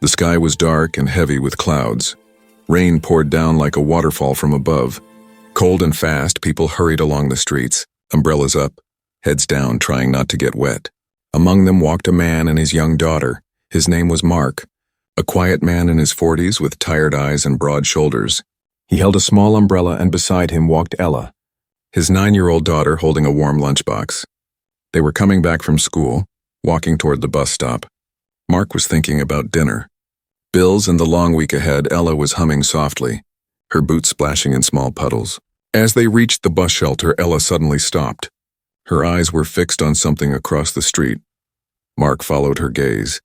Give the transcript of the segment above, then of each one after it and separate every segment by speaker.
Speaker 1: The sky was dark and heavy with clouds. Rain poured down like a waterfall from above. Cold and fast, people hurried along the streets, umbrellas up, heads down, trying not to get wet. Among them walked a man and his young daughter. His name was Mark, a quiet man in his 40s with tired eyes and broad shoulders. He held a small umbrella, and beside him walked Ella, his 9-year-old daughter holding a warm lunchbox. They were coming back from school, walking toward the bus stop. Mark was thinking about dinner. Bills and the long week ahead. Ella was humming softly, her boots splashing in small puddles. As they reached the bus shelter, Ella suddenly stopped. Her eyes were fixed on something across the street. Mark followed her gaze.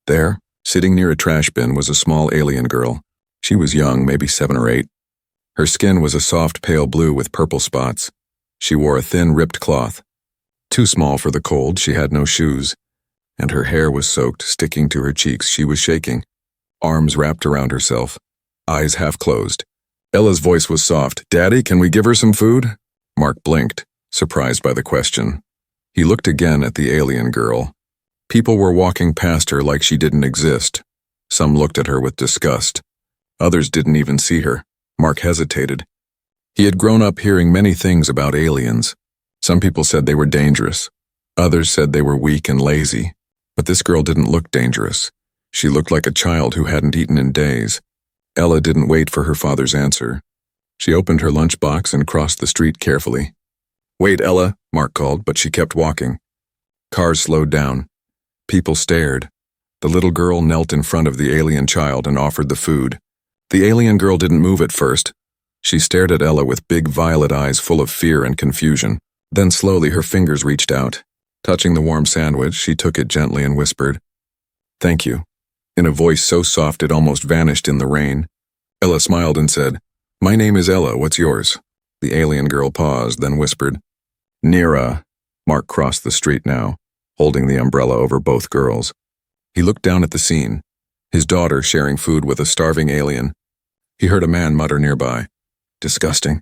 Speaker 1: There, sitting near a trash bin, was a small alien girl. She was young, maybe 7 or 8. Her skin was a soft pale blue with purple spots. She wore a thin ripped cloth. Too small for the cold, she had no shoes. And her hair was soaked, sticking to her cheeks. She was shaking, arms wrapped around herself, eyes half closed. Ella's voice was soft. "Daddy, can we give her some food?" Mark blinked, surprised by the question. He looked again at the alien girl. People were walking past her like she didn't exist. Some looked at her with disgust. Others didn't even see her. Mark hesitated. He had grown up hearing many things about aliens. Some people said they were dangerous. Others said they were weak and lazy. But this girl didn't look dangerous. She looked like a child who hadn't eaten in days. Ella didn't wait for her father's answer. She opened her lunchbox and crossed the street carefully. "Wait, Ella," Mark called, but she kept walking. Cars slowed down. People stared. The little girl knelt in front of the alien child and offered the food. The alien girl didn't move at first. She stared at Ella with big violet eyes full of fear and confusion. Then slowly her fingers reached out. Touching the warm sandwich, she took it gently and whispered, "Thank you," in a voice so soft it almost vanished in the rain. Ella smiled and said, "My name is Ella, what's yours?" The alien girl paused, then whispered, "Nira." Mark crossed the street now, holding the umbrella over both girls. He looked down at the scene, his daughter sharing food with a starving alien. He heard a man mutter nearby, "Disgusting."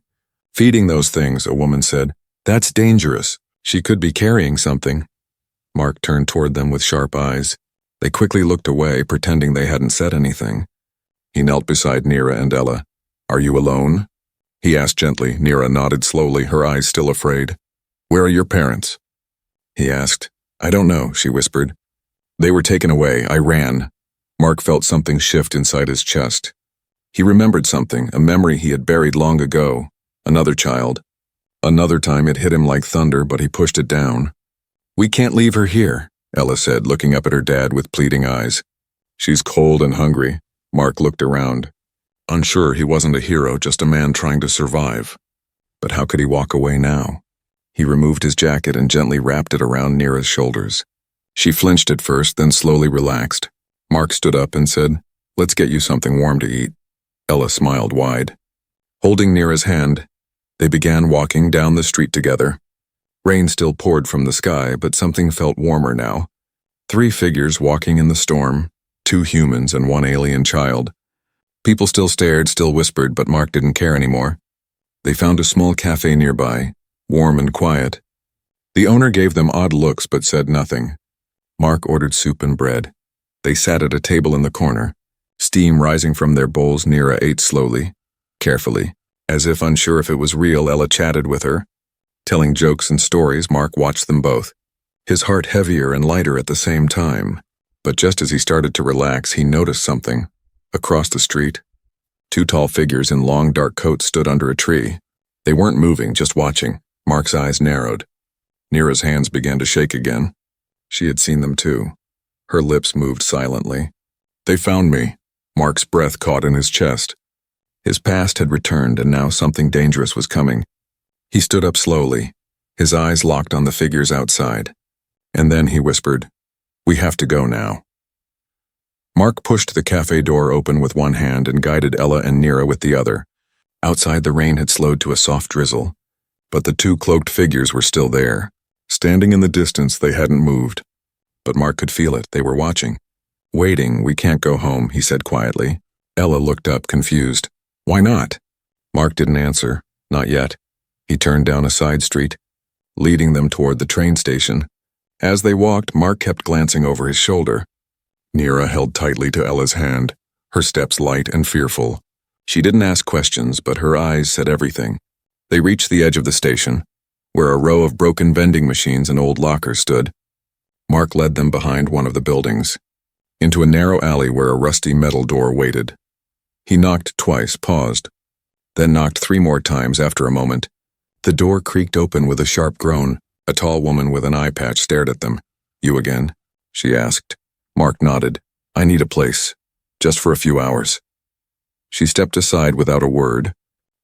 Speaker 1: "Feeding those things," a woman said. "That's dangerous. She could be carrying something." Mark turned toward them with sharp eyes. They quickly looked away, pretending they hadn't said anything. He knelt beside Nira and Ella. "Are you alone?" he asked gently. Nira nodded slowly, her eyes still afraid. "Where are your parents?" he asked. "I don't know," she whispered. "They were taken away. I ran." Mark felt something shift inside his chest. He remembered something, a memory he had buried long ago. Another child. Another time it hit him like thunder, but he pushed it down. "We can't leave her here," Ella said, looking up at her dad with pleading eyes. "She's cold and hungry." Mark looked around, unsure he wasn't a hero, just a man trying to survive. But how could he walk away now? He removed his jacket and gently wrapped it around Nira's shoulders. She flinched at first, then slowly relaxed. Mark stood up and said, "Let's get you something warm to eat." Ella smiled wide. Holding Nira's hand, they began walking down the street together. Rain still poured from the sky, but something felt warmer now. 3 figures walking in the storm, 2 humans and 1 alien child. People still stared, still whispered, but Mark didn't care anymore. They found a small cafe nearby, warm and quiet. The owner gave them odd looks but said nothing. Mark ordered soup and bread. They sat at a table in the corner. Steam rising from their bowls, Nira ate slowly, carefully. As if unsure if it was real, Ella chatted with her. Telling jokes and stories, Mark watched them both, his heart heavier and lighter at the same time. But just as he started to relax, he noticed something. Across the street, 2 tall figures in long dark coats stood under a tree. They weren't moving, just watching. Mark's eyes narrowed. Nira's hands began to shake again. She had seen them too. Her lips moved silently. "They found me." Mark's breath caught in his chest. His past had returned, and now something dangerous was coming. He stood up slowly, his eyes locked on the figures outside. And then he whispered, "We have to go now." Mark pushed the cafe door open with one hand and guided Ella and Nira with the other. Outside, the rain had slowed to a soft drizzle, but the 2 cloaked figures were still there. Standing in the distance, they hadn't moved. But Mark could feel it. They were watching. "Waiting, we can't go home," he said quietly. Ella looked up, confused. "Why not?" Mark didn't answer. Not yet. He turned down a side street, leading them toward the train station. As they walked, Mark kept glancing over his shoulder. Nira held tightly to Ella's hand, her steps light and fearful. She didn't ask questions, but her eyes said everything. They reached the edge of the station, where a row of broken vending machines and old lockers stood. Mark led them behind one of the buildings, into a narrow alley where a rusty metal door waited. He knocked twice, paused, then knocked 3 more times after a moment. The door creaked open with a sharp groan. A tall woman with an eye patch stared at them. "You again?" she asked. Mark nodded. "I need a place, just for a few hours." She stepped aside without a word,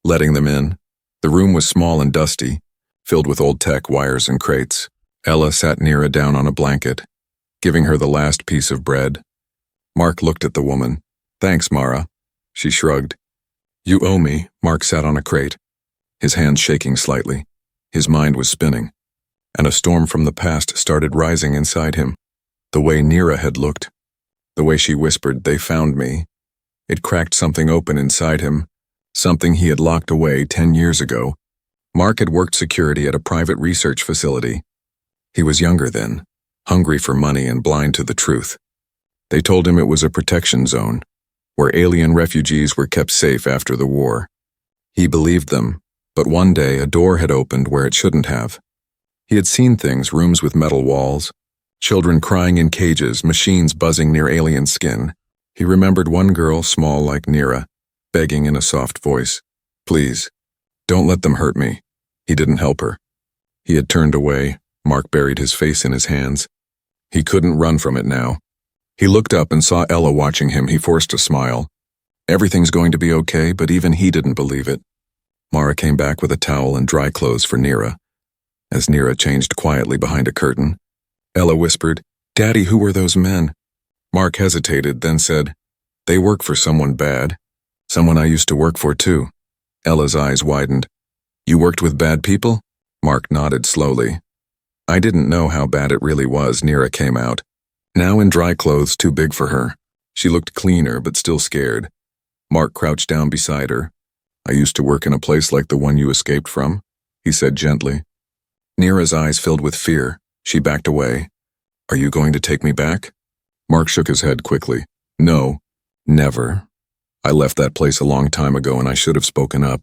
Speaker 1: letting them in. The room was small and dusty, filled with old tech wires and crates. Ella sat Nira down on a blanket, giving her the last piece of bread. Mark looked at the woman. "Thanks, Mara." She shrugged. "You owe me." Mark sat on a crate, his hands shaking slightly. His mind was spinning, and a storm from the past started rising inside him. The way Nira had looked, the way she whispered, "They found me." It cracked something open inside him, something he had locked away 10 years ago. Mark had worked security at a private research facility. He was younger then, hungry for money and blind to the truth. They told him it was a protection zone, where alien refugees were kept safe after the war. He believed them, but one day a door had opened where it shouldn't have. He had seen things, rooms with metal walls, children crying in cages, machines buzzing near alien skin. He remembered one girl, small like Nira, begging in a soft voice, "Please, don't let them hurt me." He didn't help her. He had turned away. Mark buried his face in his hands. He couldn't run from it now. He looked up and saw Ella watching him. He forced a smile. Everything's going to be okay, but even he didn't believe it. Mara came back with a towel and dry clothes for Nira. As Nira changed quietly behind a curtain, Ella whispered, "Daddy, who were those men?" Mark hesitated, then said, "They work for someone bad. Someone I used to work for too." Ella's eyes widened. "You worked with bad people?" Mark nodded slowly. "I didn't know how bad it really was." Nira came out, now in dry clothes too big for her. She looked cleaner but still scared. Mark crouched down beside her. "I used to work in a place like the one you escaped from," he said gently. Nira's eyes filled with fear. She backed away. "Are you going to take me back?" Mark shook his head quickly. "No, never. I left that place a long time ago and I should have spoken up.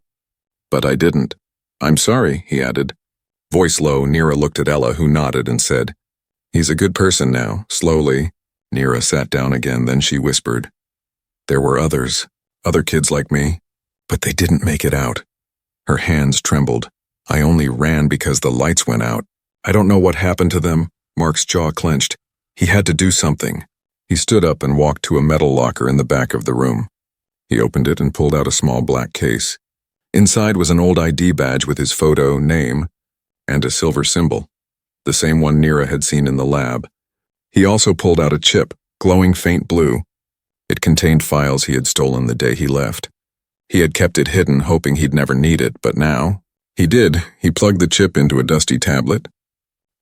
Speaker 1: But I didn't. I'm sorry," he added. Voice low, Nira looked at Ella, who nodded and said, "He's a good person now." Slowly, Nira sat down again, then she whispered, "There were others, other kids like me, but they didn't make it out." Her hands trembled. "I only ran because the lights went out. I don't know what happened to them." Mark's jaw clenched. He had to do something. He stood up and walked to a metal locker in the back of the room. He opened it and pulled out a small black case. Inside was an old ID badge with his photo, name, and a silver symbol, the same one Nira had seen in the lab. He also pulled out a chip, glowing faint blue. It contained files he had stolen the day he left. He had kept it hidden, hoping he'd never need it, but now he did. He plugged the chip into a dusty tablet.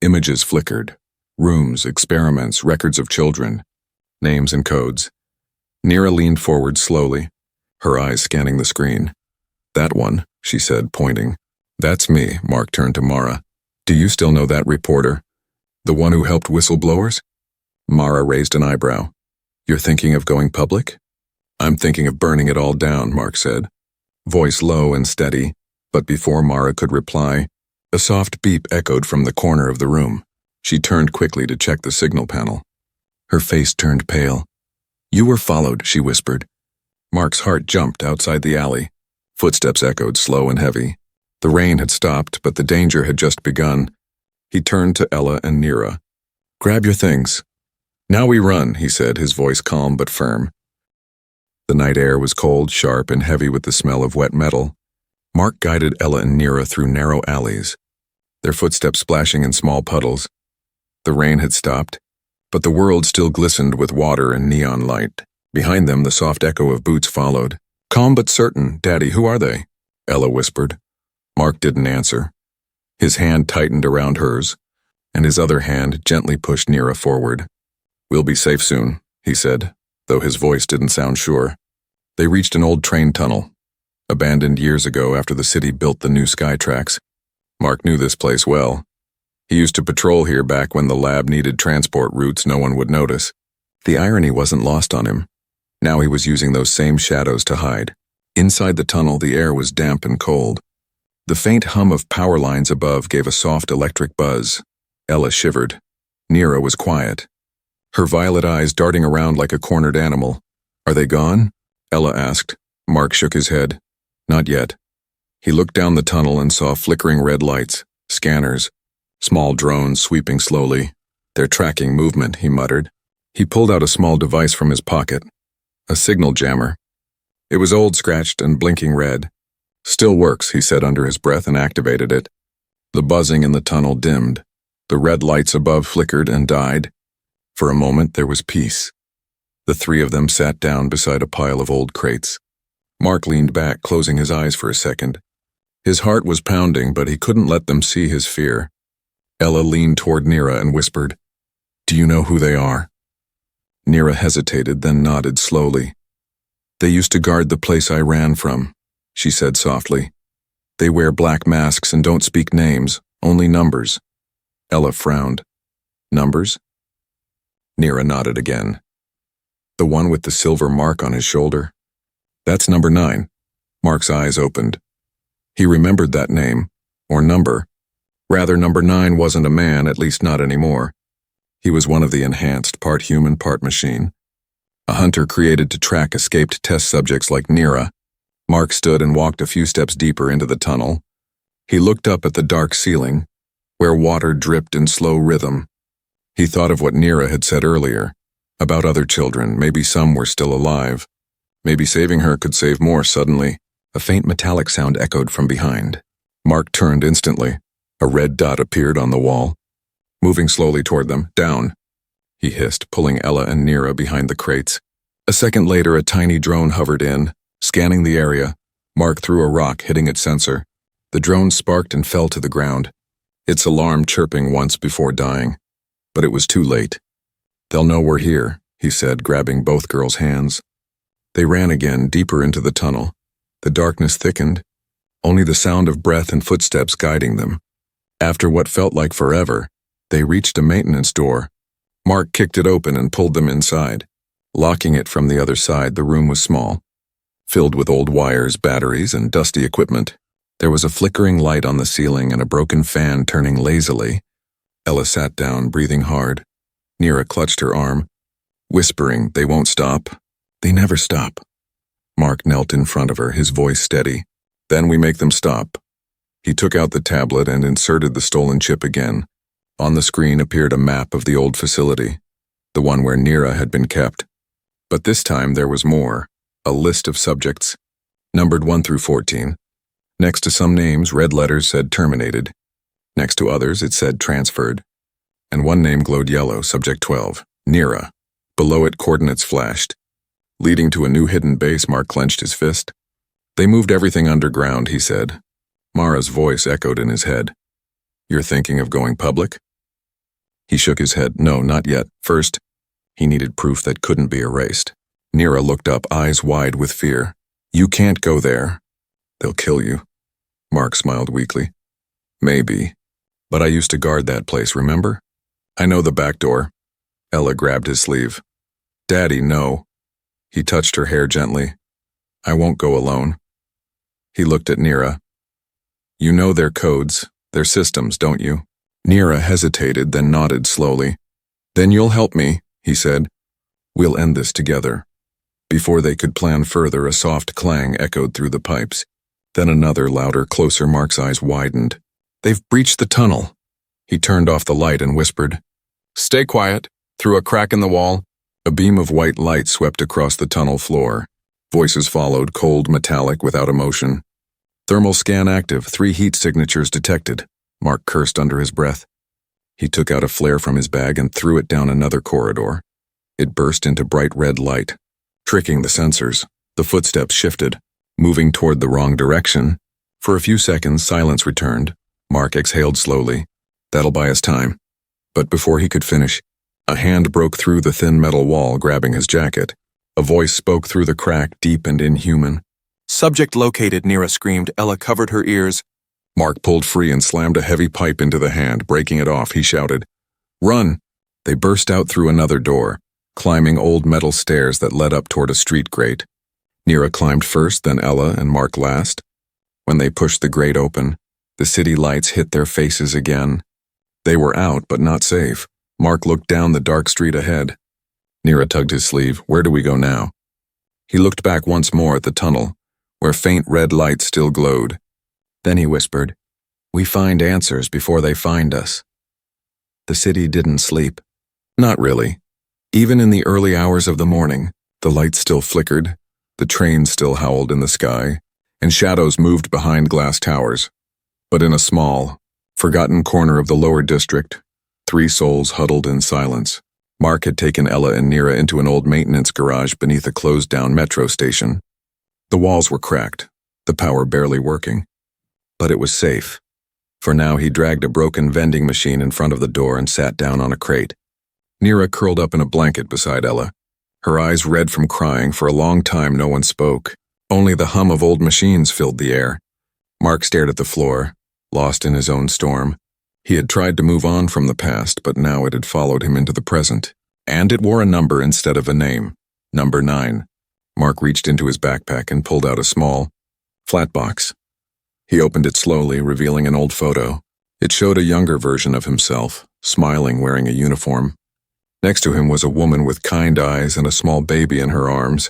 Speaker 1: Images flickered. Rooms, experiments, records of children, names and codes. Nira leaned forward slowly, her eyes scanning the screen. "That one," she said, pointing. "That's me." Mark turned to Mara. "Do you still know that reporter? The one who helped whistleblowers?" Mara raised an eyebrow. "You're thinking of going public?" "I'm thinking of burning it all down," Mark said, voice low and steady, but before Mara could reply, a soft beep echoed from the corner of the room. She turned quickly to check the signal panel. Her face turned pale. "You were followed," she whispered. Mark's heart jumped outside the alley. Footsteps echoed, slow and heavy. The rain had stopped, but the danger had just begun. He turned to Ella and Nira. "Grab your things." "Now we run," he said, his voice calm but firm. The night air was cold, sharp, and heavy with the smell of wet metal. Mark guided Ella and Nira through narrow alleys, their footsteps splashing in small puddles. The rain had stopped, but the world still glistened with water and neon light. Behind them, the soft echo of boots followed. "Calm but certain. Daddy, who are they?" Ella whispered. Mark didn't answer. His hand tightened around hers, and his other hand gently pushed Nira forward. "We'll be safe soon," he said, though his voice didn't sound sure. They reached an old train tunnel, abandoned years ago after the city built the new sky tracks. Mark knew this place well. He used to patrol here back when the lab needed transport routes no one would notice. The irony wasn't lost on him. Now he was using those same shadows to hide. Inside the tunnel, the air was damp and cold. The faint hum of power lines above gave a soft electric buzz. Ella shivered. Nira was quiet, her violet eyes darting around like a cornered animal. "Are they gone?" Ella asked. Mark shook his head. "Not yet." He looked down the tunnel and saw flickering red lights, scanners, small drones sweeping slowly. "They're tracking movement," he muttered. He pulled out a small device from his pocket. A signal jammer. It was old, scratched, and blinking red. "Still works," he said under his breath and activated it. The buzzing in the tunnel dimmed. The red lights above flickered and died. For a moment there was peace. The three of them sat down beside a pile of old crates. Mark leaned back, closing his eyes for a second. His heart was pounding, but he couldn't let them see his fear. Ella leaned toward Nira and whispered, "Do you know who they are?" Nira hesitated, then nodded slowly. "They used to guard the place I ran from," she said softly. "They wear black masks and don't speak names, only numbers." Ella frowned. "Numbers?" Nira nodded again. "The one with the silver mark on his shoulder?" "That's number 9. Mark's eyes opened. He remembered that name, or number. Rather, number 9 wasn't a man, at least not anymore. He was one of the enhanced, part human, part machine. A hunter created to track escaped test subjects like Nira. Mark stood and walked a few steps deeper into the tunnel. He looked up at the dark ceiling, where water dripped in slow rhythm. He thought of what Nira had said earlier, about other children. Maybe some were still alive. Maybe saving her could save more. Suddenly, a faint metallic sound echoed from behind. Mark turned instantly. A red dot appeared on the wall, moving slowly toward them. "Down," he hissed, pulling Ella and Nira behind the crates. A second later, a tiny drone hovered in, scanning the area. Mark threw a rock, hitting its sensor. The drone sparked and fell to the ground, its alarm chirping once before dying. But it was too late. "They'll know we're here," he said, grabbing both girls' hands. They ran again, deeper into the tunnel. The darkness thickened, only the sound of breath and footsteps guiding them. After what felt like forever, they reached a maintenance door. Mark kicked it open and pulled them inside. Locking it from the other side, the room was small, filled with old wires, batteries, and dusty equipment. There was a flickering light on the ceiling and a broken fan turning lazily. Ella sat down, breathing hard. Nira clutched her arm, whispering, "They won't stop. They never stop." Mark knelt in front of her, his voice steady. "Then we make them stop." He took out the tablet and inserted the stolen chip again. On the screen appeared a map of the old facility, the one where Nira had been kept. But this time there was more, a list of subjects, numbered 1 through 14. Next to some names, red letters said terminated. Next to others, it said transferred. And one name glowed yellow, subject 12, Nira. Below it, coordinates flashed, leading to a new hidden base. Mark clenched his fist. "They moved everything underground," he said. Mara's voice echoed in his head. "You're thinking of going public?" He shook his head. "No, not yet. First," he needed proof that couldn't be erased. Nira looked up, eyes wide with fear. "You can't go there. They'll kill you." Mark smiled weakly. "Maybe. But I used to guard that place, remember? I know the back door." Ella grabbed his sleeve. "Daddy, no." He touched her hair gently. "I won't go alone." He looked at Nira. "You know their codes, their systems, don't you?" Nira hesitated, then nodded slowly. "Then you'll help me," he said. "We'll end this together." Before they could plan further, a soft clang echoed through the pipes. Then another, louder, closer. Mark's eyes widened. "They've breached the tunnel." He turned off the light and whispered, "Stay quiet." Through a crack in the wall, a beam of white light swept across the tunnel floor. Voices followed, cold, metallic, without emotion. "Thermal scan active, 3 heat signatures detected." Mark cursed under his breath. He took out a flare from his bag and threw it down another corridor. It burst into bright red light, tricking the sensors. The footsteps shifted, moving toward the wrong direction. For a few seconds, silence returned. Mark exhaled slowly. "That'll buy us time." But before he could finish, a hand broke through the thin metal wall, grabbing his jacket. A voice spoke through the crack, deep and inhuman. "Subject located," Nira screamed. Ella covered her ears. Mark pulled free and slammed a heavy pipe into the hand, breaking it off. He shouted, "Run!" They burst out through another door, climbing old metal stairs that led up toward a street grate. Nira climbed first, then Ella and Mark last. When they pushed the grate open, the city lights hit their faces again. They were out, but not safe. Mark looked down the dark street ahead. Nira tugged his sleeve. Where do we go now? He looked back once more at the tunnel, where faint red lights still glowed. Then he whispered, "We find answers before they find us." The city didn't sleep. Not really. Even in the early hours of the morning, the lights still flickered, the trains still howled in the sky, and shadows moved behind glass towers. But in a small, forgotten corner of the lower district, 3 souls huddled in silence. Mark had taken Ella and Nira into an old maintenance garage beneath a closed-down metro station. The walls were cracked, the power barely working. But it was safe. For now, he dragged a broken vending machine in front of the door and sat down on a crate. Nira curled up in a blanket beside Ella. Her eyes red from crying. For a long time, no one spoke. Only the hum of old machines filled the air. Mark stared at the floor, lost in his own storm. He had tried to move on from the past, but now it had followed him into the present. And it wore a number instead of a name. Number 9. Mark reached into his backpack and pulled out a small, flat box. He opened it slowly, revealing an old photo. It showed a younger version of himself, smiling, wearing a uniform. Next to him was a woman with kind eyes and a small baby in her arms.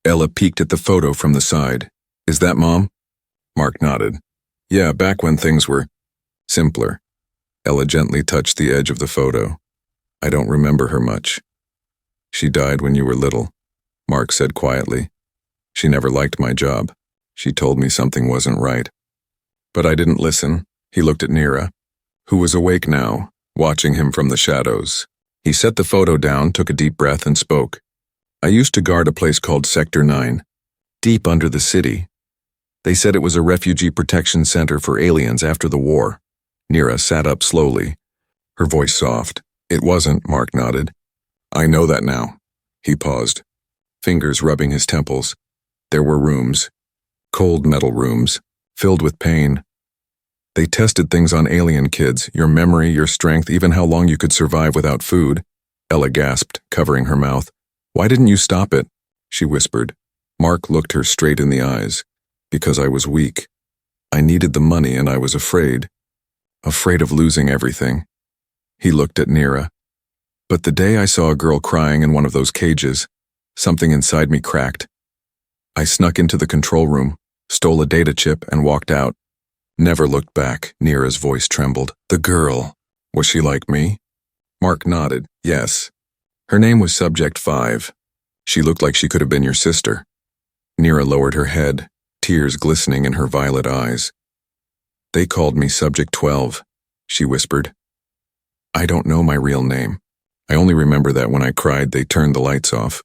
Speaker 1: Ella peeked at the photo from the side. "Is that Mom?" Mark nodded. "Yeah, back when things were simpler." Ella gently touched the edge of the photo. "I don't remember her much." "She died when you were little," Mark said quietly. "She never liked my job. She told me something wasn't right. But I didn't listen." He looked at Nira, who was awake now, watching him from the shadows. He set the photo down, took a deep breath, and spoke. "I used to guard a place called Sector 9, deep under the city. They said it was a refugee protection center for aliens after the war." Nira sat up slowly, her voice soft. "It wasn't," Mark nodded. "I know that now." He paused, fingers rubbing his temples. There were rooms, cold metal rooms, filled with pain. They tested things on alien kids, your memory, your strength, even how long you could survive without food. Ella gasped, covering her mouth. "Why didn't you stop it?" she whispered. Mark looked her straight in the eyes. "Because I was weak. I needed the money and I was afraid. Afraid of losing everything." He looked at Nira. "But the day I saw a girl crying in one of those cages, something inside me cracked. I snuck into the control room, stole a data chip, and walked out. Never looked back." Nira's voice trembled. "The girl, was she like me?" Mark nodded. "Yes. Her name was Subject 5. She looked like she could have been your sister." Nira lowered her head, tears glistening in her violet eyes. "They called me Subject 12, she whispered. "I don't know my real name. I only remember that when I cried, they turned the lights off."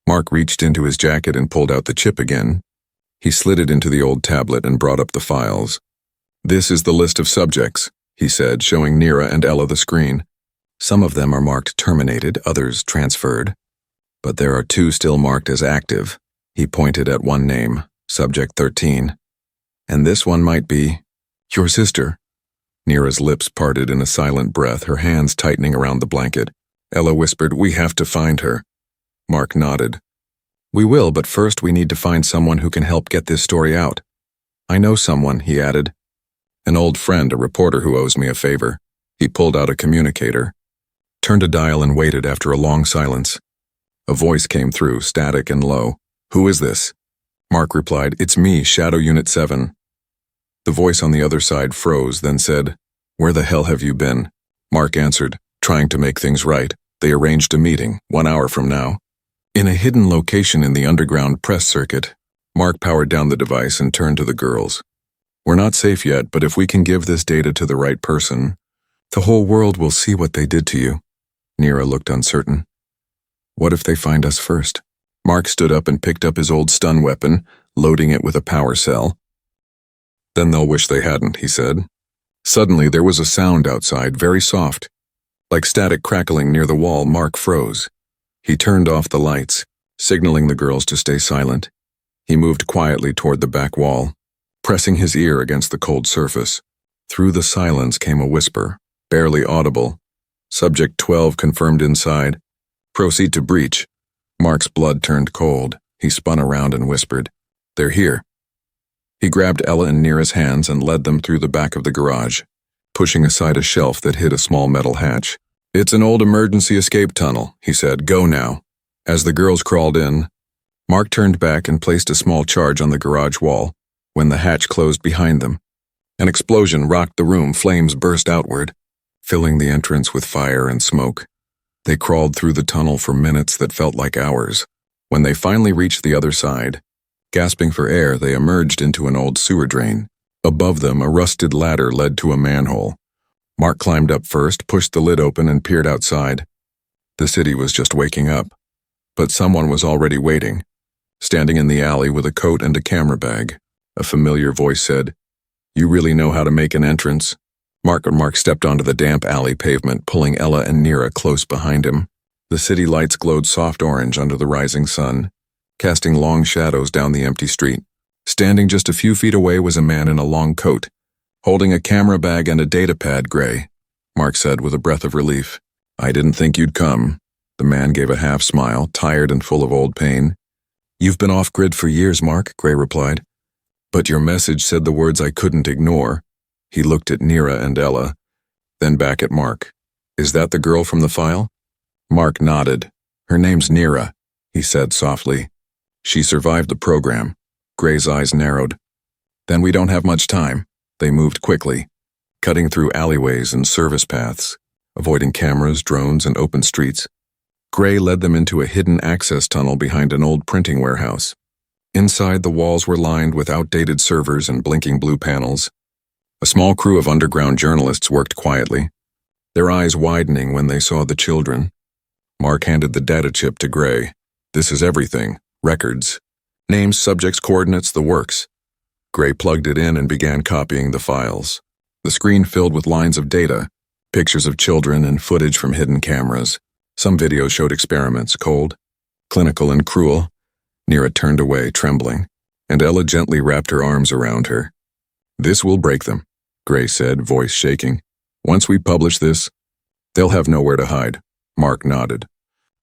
Speaker 1: Mark reached into his jacket and pulled out the chip again. He slid it into the old tablet and brought up the files. "This is the list of subjects," he said, showing Nira and Ella the screen. "Some of them are marked terminated, others transferred. But there are 2 still marked as active." He pointed at one name, Subject 13. "And this one might be your sister." Nira's lips parted in a silent breath, her hands tightening around the blanket. Ella whispered, "We have to find her." Mark nodded. "We will, but first we need to find someone who can help get this story out. I know someone," he added. "An old friend, a reporter who owes me a favor." He pulled out a communicator, turned a dial and waited. After a long silence, a voice came through, static and low. "Who is this?" Mark replied, "It's me, Shadow Unit 7. The voice on the other side froze, then said, "Where the hell have you been?" Mark answered, "Trying to make things right. They arranged a meeting, 1 hour from now." In a hidden location in the underground press circuit, Mark powered down the device and turned to the girls. "We're not safe yet, but if we can give this data to the right person, the whole world will see what they did to you." Nira looked uncertain. "What if they find us first?" Mark stood up and picked up his old stun weapon, loading it with a power cell. "Then they'll wish they hadn't," he said. Suddenly there was a sound outside, very soft. Like static crackling near the wall. Mark froze. He turned off the lights, signaling the girls to stay silent. He moved quietly toward the back wall, pressing his ear against the cold surface. Through the silence came a whisper, barely audible. "Subject 12 confirmed inside." Proceed to breach. Mark's blood turned cold. He spun around and whispered, "They're here." He grabbed Ella and Nira's hands and led them through the back of the garage, pushing aside a shelf that hid a small metal hatch. "It's an old emergency escape tunnel," he said. "Go now." As the girls crawled in, Mark turned back and placed a small charge on the garage wall when the hatch closed behind them. An explosion rocked the room. Flames burst outward, filling the entrance with fire and smoke. They crawled through the tunnel for minutes that felt like hours. When they finally reached the other side, gasping for air, they emerged into an old sewer drain. Above them, a rusted ladder led to a manhole. Mark climbed up first, pushed the lid open, and peered outside. The city was just waking up, but someone was already waiting, standing in the alley with a coat and a camera bag. A familiar voice said, "You really know how to make an entrance?" Mark stepped onto the damp alley pavement, pulling Ella and Nira close behind him. The city lights glowed soft orange under the rising sun, casting long shadows down the empty street. Standing just a few feet away was a man in a long coat, holding a camera bag and a data pad. "Gray," Mark said with a breath of relief. "I didn't think you'd come." The man gave a half smile, tired and full of old pain. "You've been off-grid for years, Mark," Gray replied. "But your message said the words I couldn't ignore." He looked at Nira and Ella, then back at Mark. "Is that the girl from the file?" Mark nodded. "Her name's Nira," he said softly. "She survived the program." Gray's eyes narrowed. "Then we don't have much time." They moved quickly, cutting through alleyways and service paths, avoiding cameras, drones, and open streets. Gray led them into a hidden access tunnel behind an old printing warehouse. Inside, the walls were lined with outdated servers and blinking blue panels. A small crew of underground journalists worked quietly, their eyes widening when they saw the children. Mark handed the data chip to Gray. "This is everything. Records. Names, subjects, coordinates, the works." Gray plugged it in and began copying the files. The screen filled with lines of data, pictures of children and footage from hidden cameras. Some videos showed experiments, cold, clinical, and cruel. Nira turned away, trembling, and Ella gently wrapped her arms around her. "This will break them," Gray said, voice shaking. "Once we publish this, they'll have nowhere to hide." Mark nodded.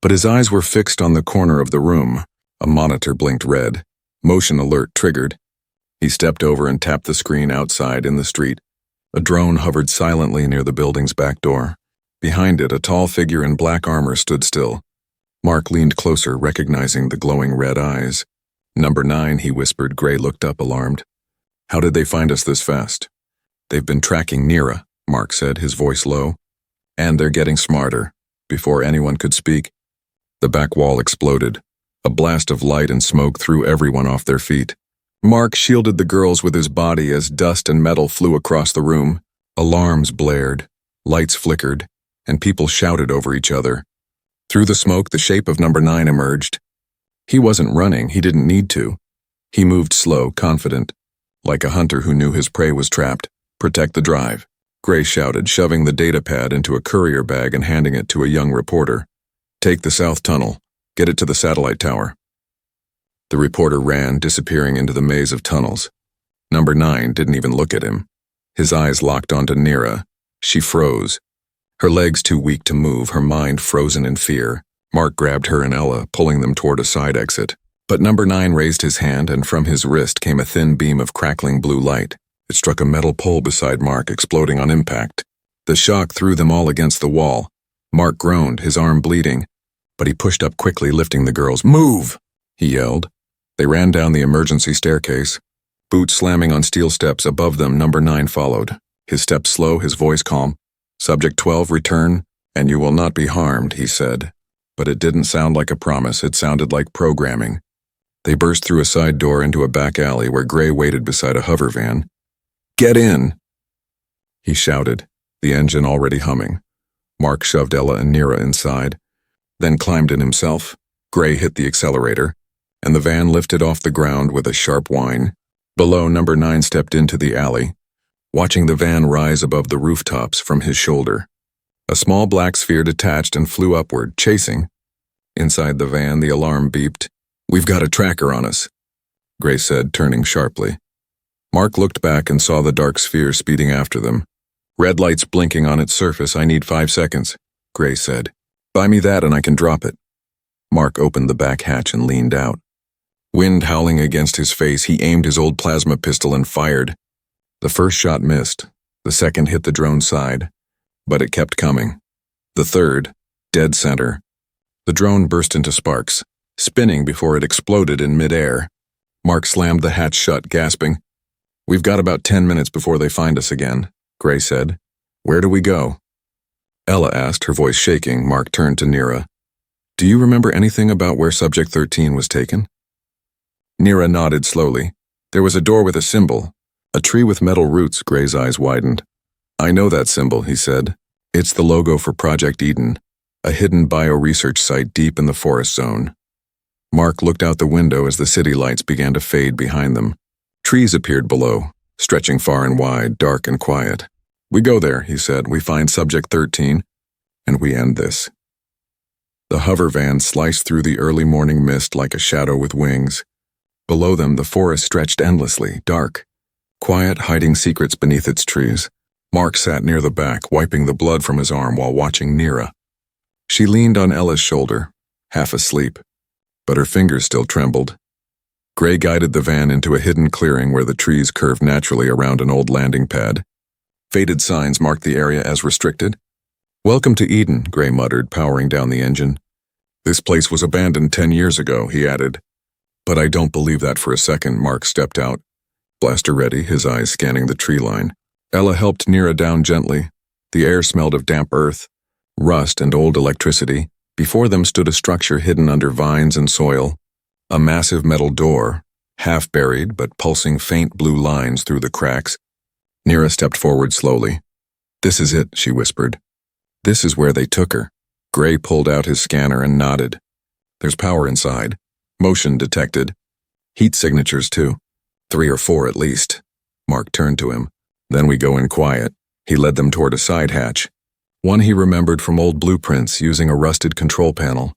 Speaker 1: But his eyes were fixed on the corner of the room. A monitor blinked red. Motion alert triggered. He stepped over and tapped the screen outside in the street. A drone hovered silently near the building's back door. Behind it, a tall figure in black armor stood still. Mark leaned closer, recognizing the glowing red eyes. "Number 9, he whispered. Gray looked up, alarmed. "How did they find us this fast?" "They've been tracking Nira," Mark said, his voice low. "And they're getting smarter." Before anyone could speak, the back wall exploded. A blast of light and smoke threw everyone off their feet. Mark shielded the girls with his body as dust and metal flew across the room. Alarms blared, lights flickered, and people shouted over each other. Through the smoke, the shape of Number 9 emerged. He wasn't running, he didn't need to. He moved slow, confident, like a hunter who knew his prey was trapped. "Protect the drive," Gray shouted, shoving the data pad into a courier bag and handing it to a young reporter. "Take the south tunnel. Get it to the satellite tower." The reporter ran, disappearing into the maze of tunnels. Number 9 didn't even look at him. His eyes locked onto Nira. She froze, her legs too weak to move, her mind frozen in fear. Mark grabbed her and Ella, pulling them toward a side exit. But Number 9 raised his hand, and from his wrist came a thin beam of crackling blue light. It struck a metal pole beside Mark, exploding on impact. The shock threw them all against the wall. Mark groaned, his arm bleeding, but he pushed up quickly, lifting the girls. "Move!" he yelled. They ran down the emergency staircase. Boots slamming on steel steps above them, Number 9 followed. His steps slow, his voice calm. "Subject 12, return, and you will not be harmed," he said. But it didn't sound like a promise, it sounded like programming. They burst through a side door into a back alley where Gray waited beside a hover van. "Get in!" he shouted, the engine already humming. Mark shoved Ella and Nira inside, then climbed in himself. Gray hit the accelerator, and the van lifted off the ground with a sharp whine. Below, Number 9 stepped into the alley, watching the van rise above the rooftops from his shoulder. A small black sphere detached and flew upward, chasing. Inside the van, the alarm beeped. "We've got a tracker on us," Gray said, turning sharply. Mark looked back and saw the dark sphere speeding after them. "Red lights blinking on its surface. I need 5 seconds," Gray said. "Buy me that and I can drop it." Mark opened the back hatch and leaned out. Wind howling against his face, he aimed his old plasma pistol and fired. The first shot missed. The second hit the drone's side, but it kept coming. The third, dead center. The drone burst into sparks, spinning before it exploded in midair. Mark slammed the hatch shut, gasping. "We've got about 10 minutes before they find us again," Gray said. "Where do we go?" Ella asked, her voice shaking. Mark turned to Nira. "Do you remember anything about where Subject 13 was taken?" Nira nodded slowly. "There was a door with a symbol. A tree with metal roots." Gray's eyes widened. "I know that symbol," he said. "It's the logo for Project Eden, a hidden bioresearch site deep in the forest zone." Mark looked out the window as the city lights began to fade behind them. Trees appeared below, stretching far and wide, dark and quiet. "We go there," he said. "We find Subject 13, and we end this." The hover van sliced through the early morning mist like a shadow with wings. Below them, the forest stretched endlessly, dark, quiet, hiding secrets beneath its trees. Mark sat near the back, wiping the blood from his arm while watching Nira. She leaned on Ella's shoulder, half asleep, but her fingers still trembled. Gray guided the van into a hidden clearing where the trees curved naturally around an old landing pad. Faded signs marked the area as restricted. "Welcome to Eden," Gray muttered, powering down the engine. "This place was abandoned 10 years ago," he added. "But I don't believe that for a second." Mark stepped out, blaster ready, his eyes scanning the tree line. Ella helped Nira down gently. The air smelled of damp earth, rust, and old electricity. Before them stood a structure hidden under vines and soil. A massive metal door, half buried but pulsing faint blue lines through the cracks. Nira stepped forward slowly. "This is it," she whispered. "This is where they took her." Gray pulled out his scanner and nodded. "There's power inside. Motion detected. Heat signatures, too. 3 or 4 at least." Mark turned to him. "Then we go in quiet." He led them toward a side hatch, one he remembered from old blueprints using a rusted control panel.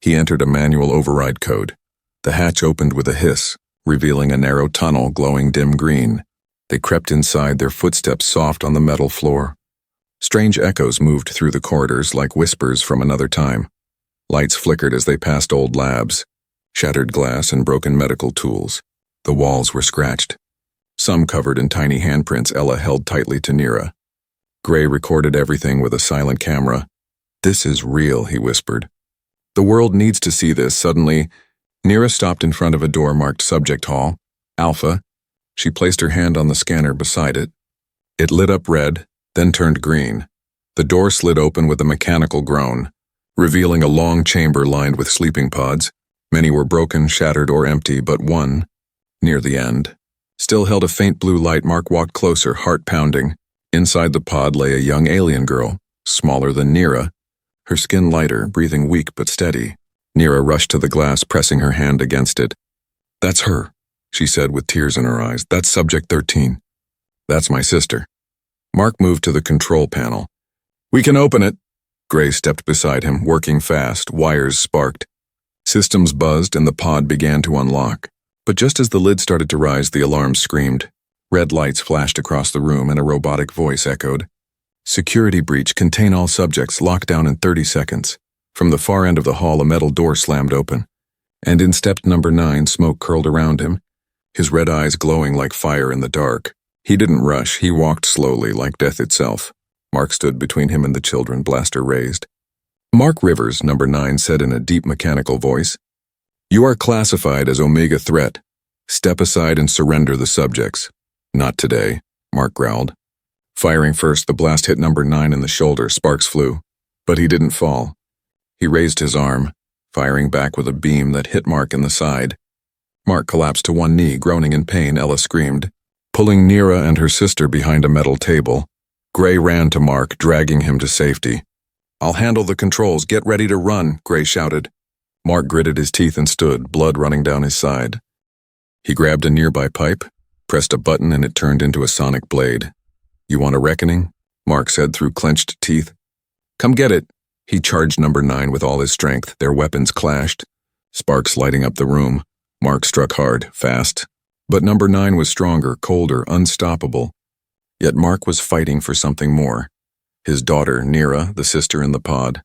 Speaker 1: He entered a manual override code. The hatch opened with a hiss, revealing a narrow tunnel glowing dim green. They crept inside, their footsteps soft on the metal floor. Strange echoes moved through the corridors like whispers from another time. Lights flickered as they passed old labs, shattered glass and broken medical tools. The walls were scratched, some covered in tiny handprints Ella held tightly to Nira. Gray recorded everything with a silent camera. "This is real," he whispered. "The world needs to see this." Suddenly, Nira stopped in front of a door marked Subject Hall, Alpha. She placed her hand on the scanner beside it. It lit up red, then turned green. The door slid open with a mechanical groan, revealing a long chamber lined with sleeping pods. Many were broken, shattered, or empty, but one, near the end, still held a faint blue light. Mark walked closer, heart pounding. Inside the pod lay a young alien girl, smaller than Nira, her skin lighter, breathing weak but steady. Nira rushed to the glass, pressing her hand against it. "That's her," she said with tears in her eyes. "That's Subject 13. That's my sister." Mark moved to the control panel. "We can open it." Gray stepped beside him, working fast. Wires sparked. Systems buzzed and the pod began to unlock. But just as the lid started to rise, the alarm screamed. Red lights flashed across the room and a robotic voice echoed. "Security breach. Contain all subjects. Lockdown in 30 seconds. From the far end of the hall, a metal door slammed open. And in stepped number 9, smoke curled around him, his red eyes glowing like fire in the dark. He didn't rush. He walked slowly, like death itself. Mark stood between him and the children, blaster raised. "Mark Rivers," number 9 said in a deep mechanical voice. "You are classified as Omega Threat. Step aside and surrender the subjects." "Not today," Mark growled. Firing first, the blast hit number 9 in the shoulder. Sparks flew. But he didn't fall. He raised his arm, firing back with a beam that hit Mark in the side. Mark collapsed to one knee, groaning in pain. Ella screamed, pulling Nira and her sister behind a metal table. Gray ran to Mark, dragging him to safety. "I'll handle the controls. Get ready to run," Gray shouted. Mark gritted his teeth and stood, blood running down his side. He grabbed a nearby pipe, pressed a button, and it turned into a sonic blade. "You want a reckoning?" Mark said through clenched teeth. "Come get it." He charged number 9 with all his strength. Their weapons clashed, sparks lighting up the room. Mark struck hard, fast. But number 9 was stronger, colder, unstoppable. Yet Mark was fighting for something more. His daughter, Nira, the sister in the pod.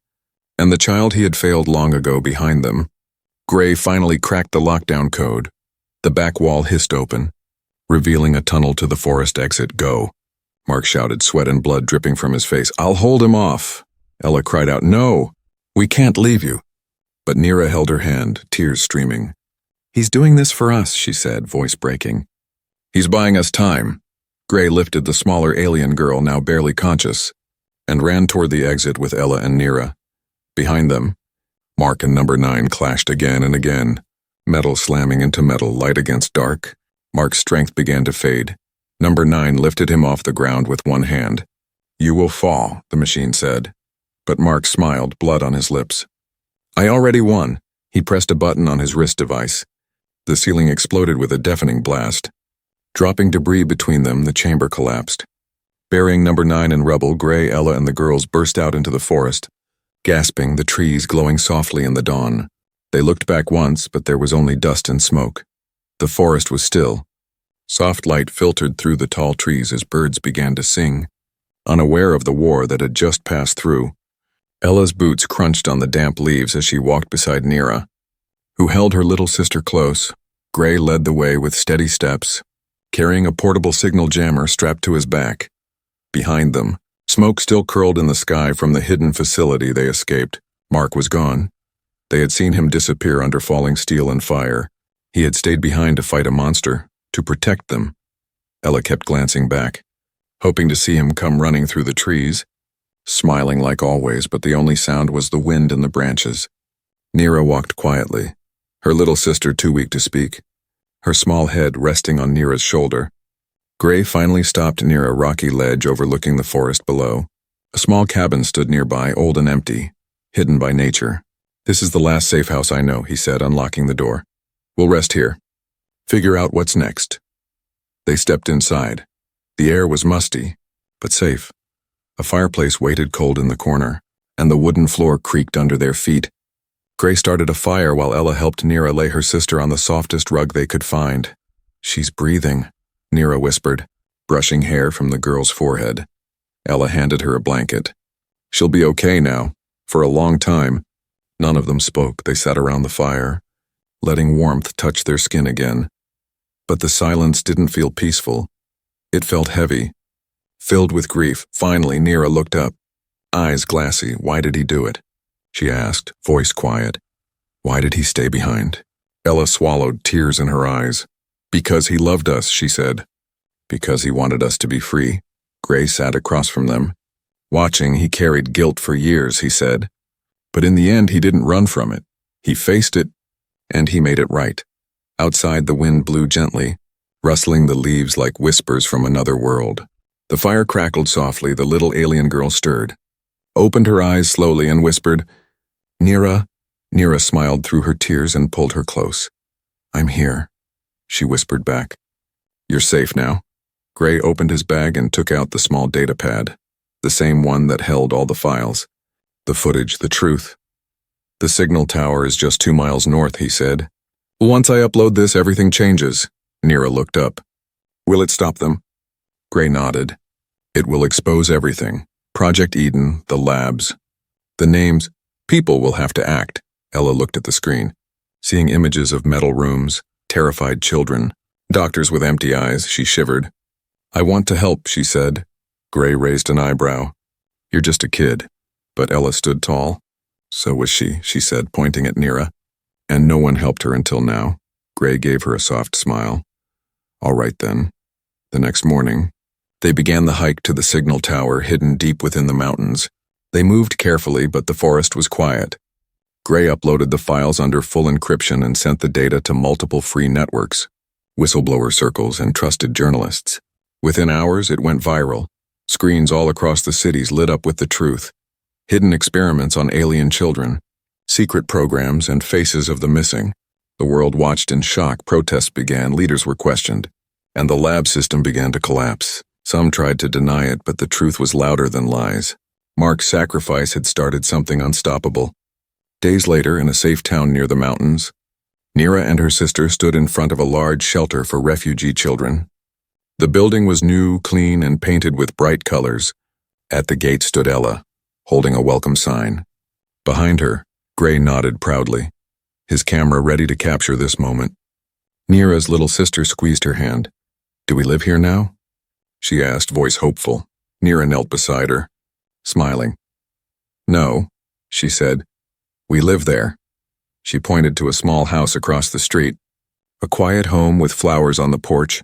Speaker 1: and the child he had failed long ago behind them. Gray finally cracked the lockdown code. The back wall hissed open, revealing a tunnel to the forest exit. Go, Mark shouted, sweat and blood dripping from his face. I'll hold him off. Ella cried out, no, we can't leave you. But Nira held her hand, tears streaming. He's doing this for us, she said, voice breaking. He's buying us time. Gray lifted the smaller alien girl, now barely conscious, and ran toward the exit with Ella and Nira. Behind them, Mark and Number 9 clashed again and again, metal slamming into metal, light against dark. Mark's strength began to fade. Number 9 lifted him off the ground with one hand. You will fall, the machine said. But Mark smiled, blood on his lips. I already won. He pressed a button on his wrist device. The ceiling exploded with a deafening blast. Dropping debris between them, the chamber collapsed. Burying Number 9 in rubble, Gray, Ella, and the girls burst out into the forest, gasping, the trees glowing softly in the dawn. They looked back once, but there was only dust and smoke. The forest was still. Soft light filtered through the tall trees as birds began to sing, unaware of the war that had just passed through. Ella's boots crunched on the damp leaves as she walked beside Nira, who held her little sister close. Gray led the way with steady steps, carrying a portable signal jammer strapped to his back. Behind them, smoke still curled in the sky from the hidden facility they escaped. Mark was gone. They had seen him disappear under falling steel and fire. He had stayed behind to fight a monster, to protect them. Ella kept glancing back, hoping to see him come running through the trees, smiling like always, but the only sound was the wind in the branches. Nira walked quietly, her little sister too weak to speak, her small head resting on Nira's shoulder. Gray finally stopped near a rocky ledge overlooking the forest below. A small cabin stood nearby, old and empty, hidden by nature. This is the last safe house I know, he said, unlocking the door. We'll rest here. Figure out what's next. They stepped inside. The air was musty, but safe. A fireplace waited cold in the corner, and the wooden floor creaked under their feet. Gray started a fire while Ella helped Nira lay her sister on the softest rug they could find. She's breathing, Nira whispered, brushing hair from the girl's forehead. Ella handed her a blanket. She'll be okay now, for a long time. None of them spoke. They sat around the fire, letting warmth touch their skin again. But the silence didn't feel peaceful. It felt heavy, filled with grief. Finally, Nira looked up, eyes glassy. Why did he do it? She asked, voice quiet. Why did he stay behind? Ella swallowed, tears in her eyes. Because he loved us, she said. Because he wanted us to be free. Gray sat across from them. Watching, he carried guilt for years, he said. But in the end, he didn't run from it. He faced it, and he made it right. Outside, the wind blew gently, rustling the leaves like whispers from another world. The fire crackled softly. The little alien girl stirred, opened her eyes slowly, and whispered, Nira. Nira smiled through her tears and pulled her close. I'm here, she whispered back. You're safe now. Gray opened his bag and took out the small data pad, the same one that held all the files. The footage, the truth. The signal tower is just 2 miles north, he said. Once I upload this, everything changes. Nira looked up. Will it stop them? Gray nodded. It will expose everything. Project Eden, the labs, the names. People will have to act. Ella looked at the screen, seeing images of metal rooms, terrified children, doctors with empty eyes. She shivered. I want to help, she said. Gray raised an eyebrow. You're just a kid. But Ella stood tall. So was she said, pointing at Nira. And no one helped her until now. Gray gave her a soft smile. All right then. The next morning, they began the hike to the signal tower hidden deep within the mountains. They moved carefully, but the forest was quiet. Gray uploaded the files under full encryption and sent the data to multiple free networks, whistleblower circles, and trusted journalists. Within hours, it went viral. Screens all across the cities lit up with the truth. Hidden experiments on alien children, secret programs, and faces of the missing. The world watched in shock. Protests began, leaders were questioned, and the lab system began to collapse. Some tried to deny it, but the truth was louder than lies. Mark's sacrifice had started something unstoppable. Days later, in a safe town near the mountains, Nira and her sister stood in front of a large shelter for refugee children. The building was new, clean, and painted with bright colors. At the gate stood Ella, holding a welcome sign. Behind her, Gray nodded proudly, his camera ready to capture this moment. Neera's little sister squeezed her hand. "Do we live here now?" she asked, voice hopeful. Neera knelt beside her, smiling. "No," she said. "We live there." She pointed to a small house across the street. A quiet home with flowers on the porch,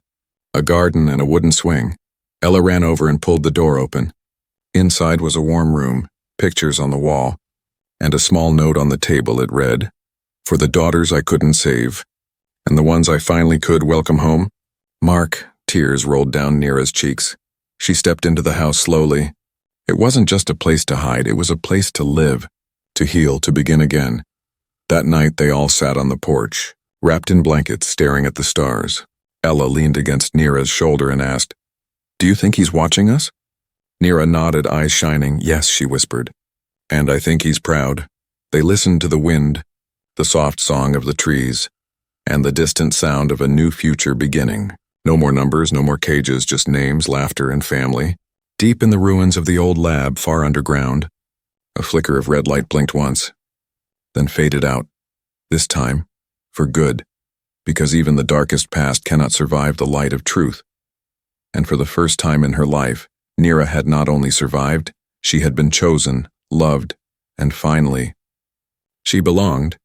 Speaker 1: a garden and a wooden swing. Ella ran over and pulled the door open. Inside was a warm room, pictures on the wall, and a small note on the table. It read, "For the daughters I couldn't save, and the ones I finally could welcome home." Mark, tears rolled down Neera's cheeks. She stepped into the house slowly. It wasn't just a place to hide, it was a place to live, to heal, to begin again. That night they all sat on the porch, wrapped in blankets, staring at the stars. Ella leaned against Neera's shoulder and asked, "Do you think he's watching us?" Neera nodded, eyes shining. "Yes," she whispered. "And I think he's proud." They listened to the wind, the soft song of the trees, and the distant sound of a new future beginning. No more numbers, no more cages, just names, laughter, and family. Deep in the ruins of the old lab, far underground, a flicker of red light blinked once, then faded out. This time, for good, because even the darkest past cannot survive the light of truth. And for the first time in her life, Neera had not only survived, she had been chosen, loved, and finally, she belonged.